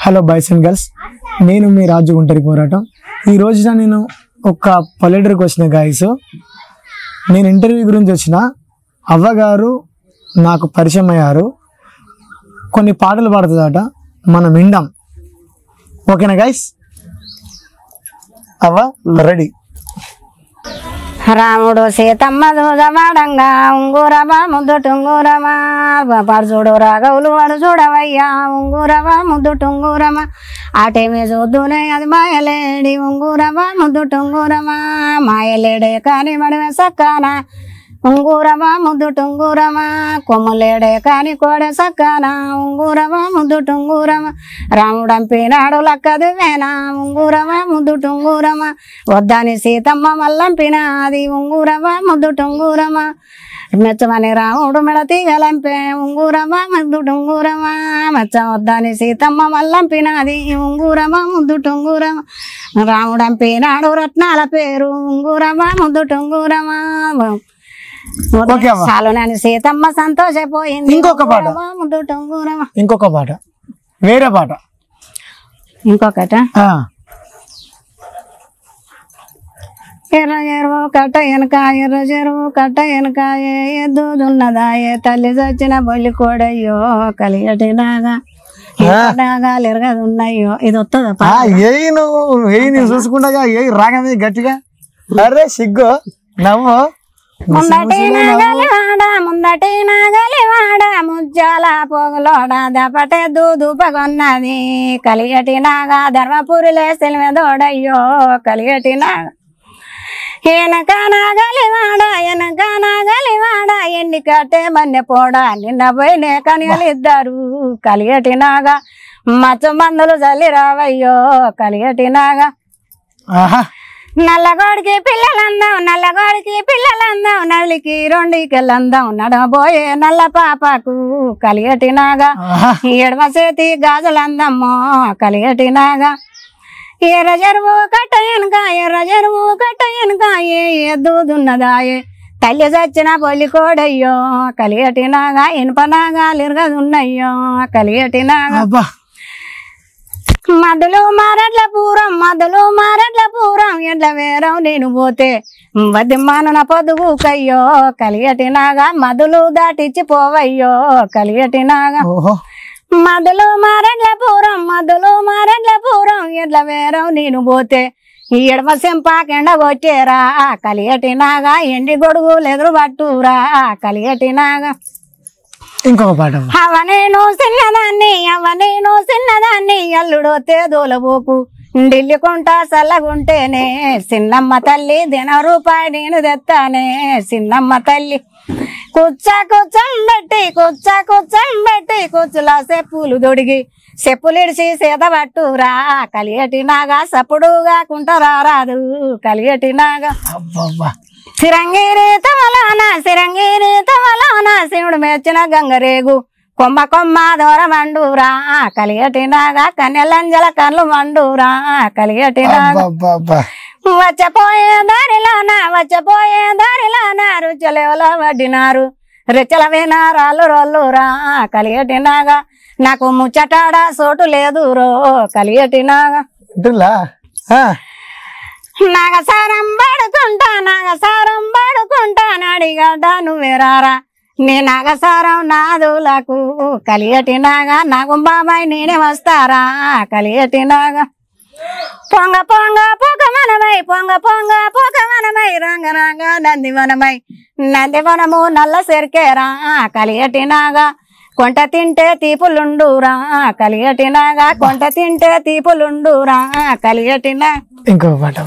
Hello boys and girls, నేను మీ రాజు గుంటరి పోరాటం. ఈ రోజున నేను ఒక పల్లెటూరుకి వచ్చిన గాయస్. నేను ఇంటర్వ్యూ గురించి వచ్చిన అవ్వగారు నాకు పరిచయం అయ్యారు. కొన్ని పాటలు పాడుతుందట, మనం విందాం. ఓకేనా గాయస్? అవ్వ రెడీ. రాముడు సీతమ్మ దూదమాడంగా ఉంగురమా ముద్దుటుంగురమా పడుచుడు రాఘవులు వాడు చూడవయ్యా ఉంగురమా ముద్దుటుంగురమా ఆటేమి చూద్దునే అది మాయలేడి ఉంగురమా ముద్దుటుంగురమా మాయలేడే కాని మడివే సక్కానా ఉంగురమా ముద్దుటుంగురమా కొమ్ములేడే కాని కోడే సక్కానా ఉంగురమా ముద్దుటుంగురమా రాముడంపినాడు లక్కది వేనా ఉంగురమా ముద్దుటుంగురమా వద్దని సీతమ్మ మల్లంపినాది ఉంగురమా ముద్దుటుంగురమా మెచ్చమని రాముడు మెడ తీగలంపే ఉంగురమా ముద్దుటుంగురమా మెచ్చ వద్దని సీతమ్మ మల్లంపినాది ఉంగురమా ముద్దుటుంగురమా రాముడంపినాడు రత్నాల పేరు ఉంగురమా ముద్దుటుంగురమా చాలునని సీతమ్మ సంతోషపోయింది. ఇంకొక పాట, ఇంకొక పాట, వేరే పాట, ఇంకొకట ఎర్ర చెరువు కట్ట వెనక ఎర్ర చెరువు కట్ట వెనక ఎద్దున్నదాయే తల్లి చచ్చిన బొల్లి కోడయ్యో కలిగటినాగా నాగాలు ఎరగదున్నాయో. ఇది వస్తుందా? నువ్వు చూసుకుంటా రాగమే గట్టిగా. అరే సిగ్గు నవ్వు. ముందటి నాగలివాడ ముజ్జాల పోగులోడ దపటే దూదుపగొన్నది కలిగటి నాగా ధర్మపురిలే సెలిమెదోడయ్యో కలిగటి నాగ ఎనక నాగలివాడ ఎండి కట్టే మన్నె పోడా నిన్న పోయినే కనియలిద్దరు కలిగటి నాగా మచ్చ మందులు చల్లి రావయ్యో కలిగటి నాగా నల్లగోడికి పిల్లలందాం నల్లికి రెండికెళ్ళందాం నడబోయే నల్ల పాపకు కలిగటినాగా ఎడమ చేతి గాజులందమ్మో కలిగటినాగా ఎర్ర చెరువు కట్ట వెనుక ఎద్దున్నదాయే తల్లి చచ్చిన పొలి కోడయ్యో కలిగటినాగా ఇనుపనాగాలు ఇరగదున్నయ్యో కలిగటినాగా మధులు మారట్ల పూరం ఎడ్ల వేరం నేను పోతే వదిమాన పొదుగు కయ్యో కలిగటినాగా మధులు దాటిచ్చి పోవయ్యో కలిగటినాగా మధులు మారట్ల పూరం ఎడ్ల వేరం నేను పోతే ఎడమ సెంపాకెండ కొట్టేరా కలిగటినాగా ఎండి గొడుగులు ఎదురు పట్టురా కలిగటినాగా. ఇంకొక పాట. అవ నేను చిన్నదాన్ని అల్లుడోతే దూలబోకు ఢిల్లీకుంటా చల్లగుంటేనే చిన్నమ్మ తల్లి దిన రూపాయి నేను తెత్తానే చిన్నమ్మ తల్లి కూర్చం పెట్టి కూర్చులా చెప్పులు దొడిగి చెప్పులిడిచి సీత పట్టురా కలిగటినాగా సప్పుడు కాకుంటారా రాదు కలిగటినాగా. సిరంగిరి తమలాన శివుడు మెచ్చిన గంగరేగు కొమ్మ దూర మండూరా కలిగటినాగా కన్నెలంజల కళ్ళు మండూరా కలిగటినాగా. వచ్చపోయే దారిలోన రుచలేవల వడ్డినారు రుచల వినారాలు రోల్లురా కలిగటినాగా నాకు ముచ్చటాడా సోటు లేదు రో కలిగటినాగా. నాగసారం పడుకుంటా నాడిగడ్డ నువ్వేరారా నీ నాగసారం నాదులకు కలిగటినాగా నాకు బాబాయ్ నేనే వస్తారా కలిగటినాగా. పొంగ పోకమనమై రంగ నందివనము నల్ల సెరికేరా కలిగటినాగా కొంట తింటే తీపులుండురా కలిగటినాగా తీపులుండురా కలిగటినా. ఇంకో పాట,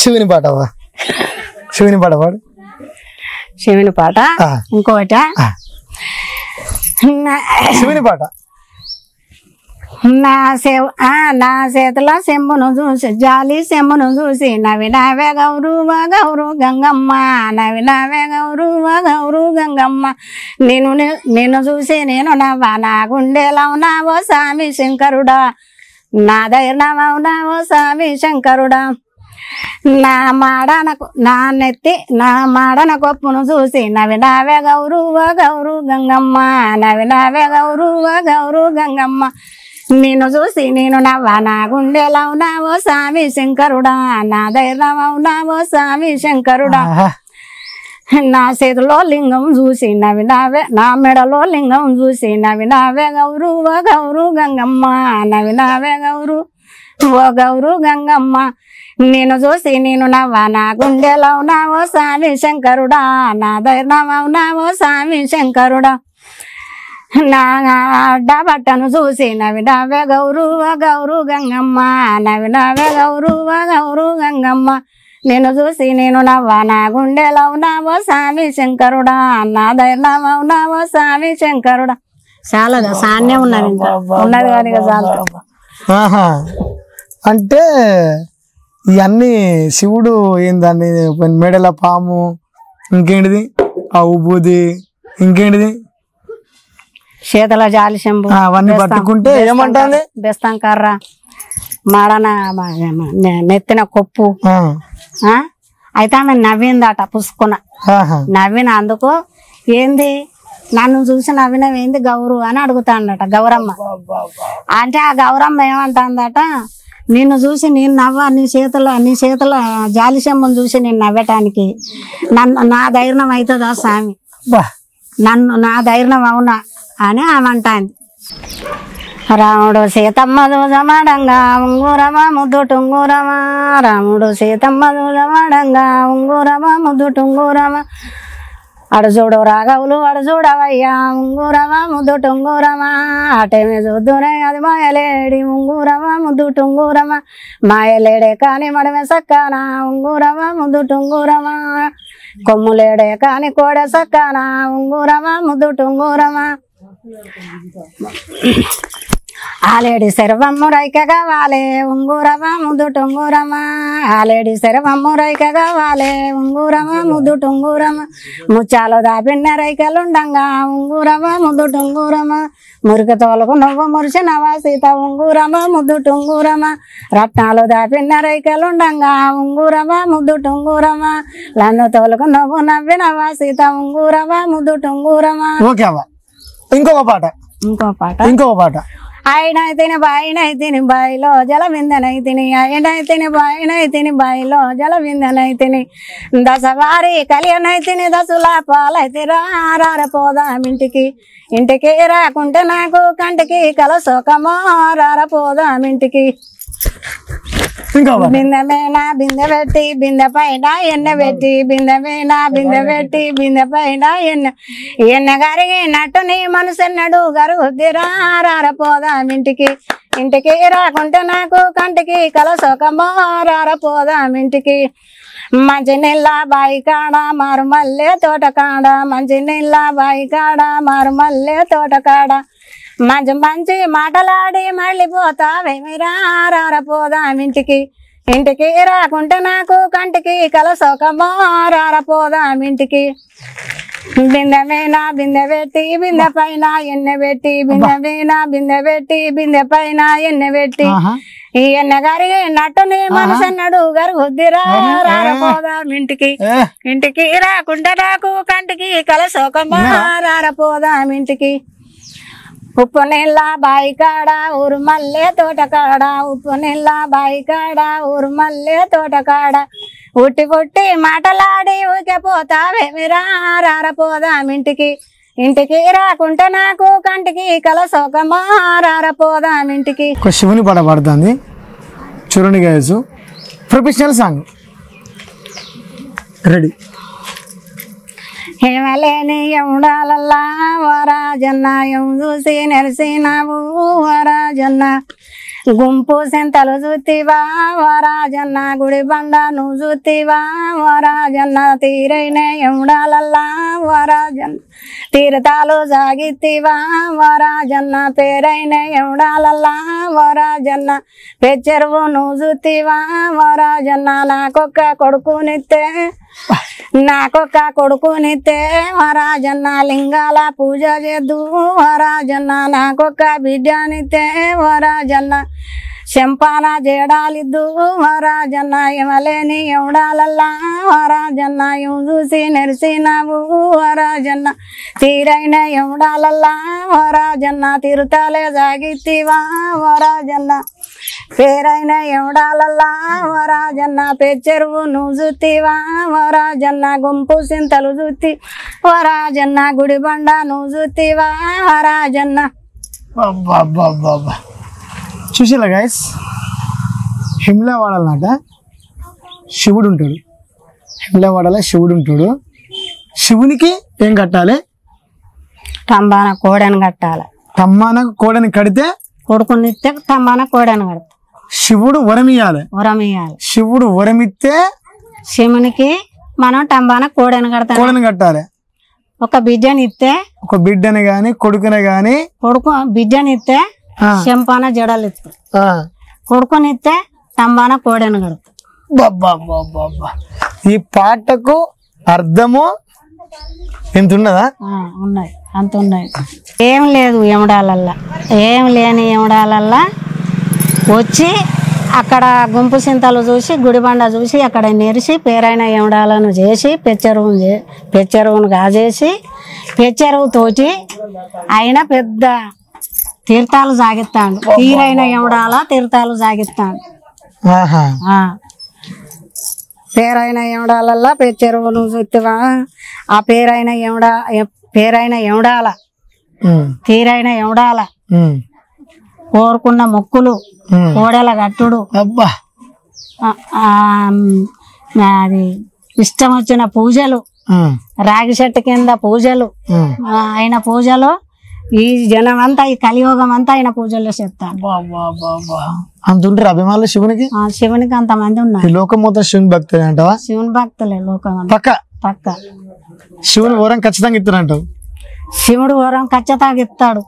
శివుని పాట పాడు. శివుని పాట ఇంకోట శివుని పాట. నా చేతిలో సెంబును చూసి జాలి సెంబును చూసి నవినావే గౌరువ గంగమ్మ నవినావే గౌరువ గంగమ్మ నిన్ను చూసి నేను నవ్వా నా గుండెలో ఉన్నావో స్వామి శంకరుడా నా ధైర్యమవునావో స్వామి శంకరుడా నా మాడన కొప్పును చూసి నవినావే గౌరువ గంగమ్మ నవినావే గౌరువ గంగమ్మ నిన్ను చూసి నేను నవ్వా నా గుండెలో ఉన్నావో స్వామి శంకరుడా నా ధైర్యం అవునావో స్వామి శంకరుడా ఆహా. నా చేతిలో లింగం చూసి నవ్వినావే నా మెడలో లింగం చూసి నవ్వినావే గౌరు ఓ గౌరు గంగమ్మ నవ్వినావే గౌరు ఓ గౌరు గంగమ్మ నేను చూసి నేను నవ్వా నా గుండెలో ఉన్నావో స్వామి శంకరుడా నా ధైర్యం అవునావో స్వామి శంకరుడా నా అడ్డ బట్టను చూసి నవ్వినావే గౌరు ఓ గౌరు గంగమ్మ నవ్వినావే గౌరు ఓ గౌరు గంగమ్మ నేను చూసి నేను నవ్వా నా గుండెలో ఉన్నావో స్వామి శంకరుడా నా ధైర్యం అవునావో స్వామి శంకరుడా చాలా సాన్నే ఉన్నది ఇంకా ఉన్నది కానీ ఇక చాలా ఆహా. అంటే ఇవన్నీ శివుడు ఏందాన్ని మెడల పాము ఇంకేంటిది ఆ ఉబ్బుది ఇంకేంటిది చేతుల జాలి శంభు అవన్నీ పట్టుకుంటే ఏమంటుంది బెస్తం కర్ర మాడన నెత్తిన కొప్పు ఆ? అయితే ఆమె నవ్విందట పుసుకున ఆహా. నవ్విన అందుకు ఏంది నన్ను చూసి నవ్వినవేంది గౌరు అని అడుగుతాడట గౌరమ్మ అంటే ఆ గౌరమ్మ ఏమంటుందట నిన్ను చూసి నేను నవ్వా నీ చేతుల జాలి శంభుని చూసి నేను నవ్వటానికి నా ధైర్యం అవుతుందా స్వామి బా. నా ధైర్యం అవునా అని ఆమె అంటాంది రాముడు సీతమ్మ దూజమాడంగా ఉంగురమా ముద్దు టుంగురమా రాముడు సీతమ్మ దూజమాడంగా ఉంగురమా ముద్దు టుంగురమా అడుజూడు రాఘవులు అడుజూడవయ్యా ఉంగురమా ముద్దు టుంగురమా అటేమి చూద్దునే అది మాయలేడి ఉంగురమా ముద్దు టుంగురమా మాయలేడే కాని మడమే సక్కానా ఉంగురమా ముద్దు టుంగురమా కొమ్ములేడే కాని కోడె సక్కానా ఉంగురమా ముద్దు టుంగురమా ఆలేడి శరవమ్ము రైక కావాలే ఉంగురమా ముద్దు టుంగురమా ఆలేడి శరవమ్ము రైక కావాలే ఉంగురమా ముద్దు టుంగురమా ముచ్చాలు దాపిన్న రైకలుండంగా ఉంగురమా ముద్దు టుంగురమా మురికి తోలకు నువ్వు మురిసినవా సీత ఉంగురమా ముద్దు టుంగురమా రత్నాలు దాపిన్న రైకలుండంగా ఉంగురమా ముద్దు టుంగురమా లందు తోలకు నువ్వు నవ్వినవా సీత ఉంగురమా ముద్దు టుంగురమా ఓకే అవ్వ. ఇంకొక పాట ఇంకొక పాట ఆయనైతిని బాయినైతిని బాయిలో జల విందనైతిని ఆయనైతిని బాయినైతిని బాయిలో జల విందనైతిని దశవారి కలియనైతిని దశల పాలైతే రారపోదామింటికి ఇంటికి రాకుంటే నాకు కంటికి కలసోకమో రారపోదామింటికి ఇంకో పాట బిందె మేనా బిందె పెట్టి బిందె పైన ఎన్నె పెట్టి బిందె మేనా బిందె పెట్టి బిందె పైన ఎన్నె గరిగినట్టు నీ మనసెన్నడు గరుగుద్దిరా రారపోదామింటికి ఇంటికి రాకుంటే నాకు కంటికి కలసోకమో రారపోదామింటికి మంచి నీళ్ళ బాయి కాడ మారు మల్లె తోట కాడ మంచి నీళ్ళ బాయి కాడ మారు మల్లె తోట కాడ మంచి మంచి మాటలాడి మళ్ళీ పోతావేమిరా రారపోదామింటికి ఇంటికి రాకుంటే నాకు కంటికి కలసోకమో రారపోదామింటికి బిందె మీనా బిందె పెట్టి బిందె పైన ఎన్నె పెట్టి బిందె మీనా బిందె పెట్టి బిందె పైన ఎన్నె పెట్టి ఈ ఎన్నె గారి నట్టు నీ మనసన్నడు గరుగుద్దిరా రారపోదామింటికి ఇంటికి రాకుంటే నాకు కంటికి కలసోకమో రారపోదామింటికి ఉప్పు నీళ్ళ బాయి కాడ ఊరు మల్లె తోట కాడ ఉప్పు నీళ్ళ బాయి కాడ ఊరు మల్లె తోట కాడ ఉట్టి పుట్టి మాటలాడి ఊకే పోతావేమిరా రారపోదామింటికి ఇంటికి రాకుంటే నాకు కంటికి కలసోకమో రారపోదామింటికి ఒక శివుని పాట పాడుతుంది చూడండి గైస్ ప్రొఫెషనల్ సాంగ్ రెడీ హేమలేని ఎముడాలల్లా వరాజన్న ఎం చూసి నెలిసినావు వరాజన్న గుంపు సెంతలు చూతివా వరాజన్న గుడి బండ నువ్వు చూతివా వరాజన్న తీరైన ఎముడాలల్లా వరాజన్న తీర్థాలు సాగితివా వరాజన్న పేరైన ఎముడాలల్లా వరాజన్న పెచ్చెరువు నువ్వు చూతివా వరాజన్న నాకొక్క కొడుకునిత్తే వరాజన్న లింగాల పూజ చేద్దు వరాజన్న నాకొక్క బిడ్డనితే వరాజన్న శంపాన జేడాలిద్దు వరాజన్న ఎమలేని ఎవడాలల్లా వరాజన్న ఎం చూసి నెరిసినావు వరాజన్న తీరైన ఎవడాలల్లా వరాజన్న తిరుతాలే సాగిత్తివా వరాజన్న పేరైన ఎవడాలల్లా వరాజన్న పెచ్చెరువు నువ్వు చూతివా వరాజన్న గుంపు సింతలు చూతి వరాజన్న గుడిబండ నువ్వు చూతివా వరాజన్న. చూసేలా గైస్, హిమ్లవాడాలన్నట శివుడు ఉంటాడు. హిమ్లవాడలో శివుడు ఉంటాడు. శివునికి ఏం కట్టాలి? తంబాన కోడని కట్టాలి. తమ్మాన కోడని కడితే కొడుకునిస్తే తంబాన కోడని కడతా. శివుడు వరం ఇయ్యాలి. వరం ఇయ్యాలి. శివుడు వరమిస్తే శివునికి మనం టంబాన కోడని కడతాం. కోడని కట్టాలి. ఒక బిడ్డని ఇస్తే, ఒక బిడ్డని గాని కొడుకుని గాని, కొడుకు బిడ్డని ఇస్తే శంపాన జడలు ఇస్తా, కొడుకుని ఇస్తే టంబాన కోడని కడతా. ఈ పాటకు అర్థము ఎంత ఉన్నదా? ఉన్నాయి, అంత ఉన్నాయి. ఏం లేదు ఎముడాలల్లా, ఏం లేని ఎముడాలల్లా వచ్చి అక్కడ గుంపు సింతలు చూసి గుడిబండ చూసి అక్కడ నెరిసి పేరైన ఎముడాలను చేసి పెచ్చెరువును కాజేసి పెచ్చెరువుతోటి ఆయన పెద్ద తీర్థాలు సాగిస్తాడు. తీరైన ఎముడాల తీర్థాలు సాగిస్తాడు. పేరైన ఎముడాలల్లా పెచ్చెరువును చూస్తావా ఆ పేరైన ఎముడాల తీరైన ఎముడాల కోరుకున్న మొక్కులు కోడల కట్టుడు, అది ఇష్టం వచ్చిన పూజలు, రాగి చెట్టు కింద పూజలు, ఆయన పూజలు ఈ జనం అంతా ఈ కలియుగం అంతా ఆయన పూజలు చేస్తాను. అంత ఉంటారు అభిమానులు శివునికి. శివునికి అంతమంది ఉన్నారు. లోకం మొత్తం శివుని భక్తులే అంటావా? శివుని భక్తులే లోకం పక్క పక్క. శివుని వరం ఖచ్చితంగా ఇస్తారంటావు? శివుడు వరం ఖచ్చితంగా ఇస్తాడు.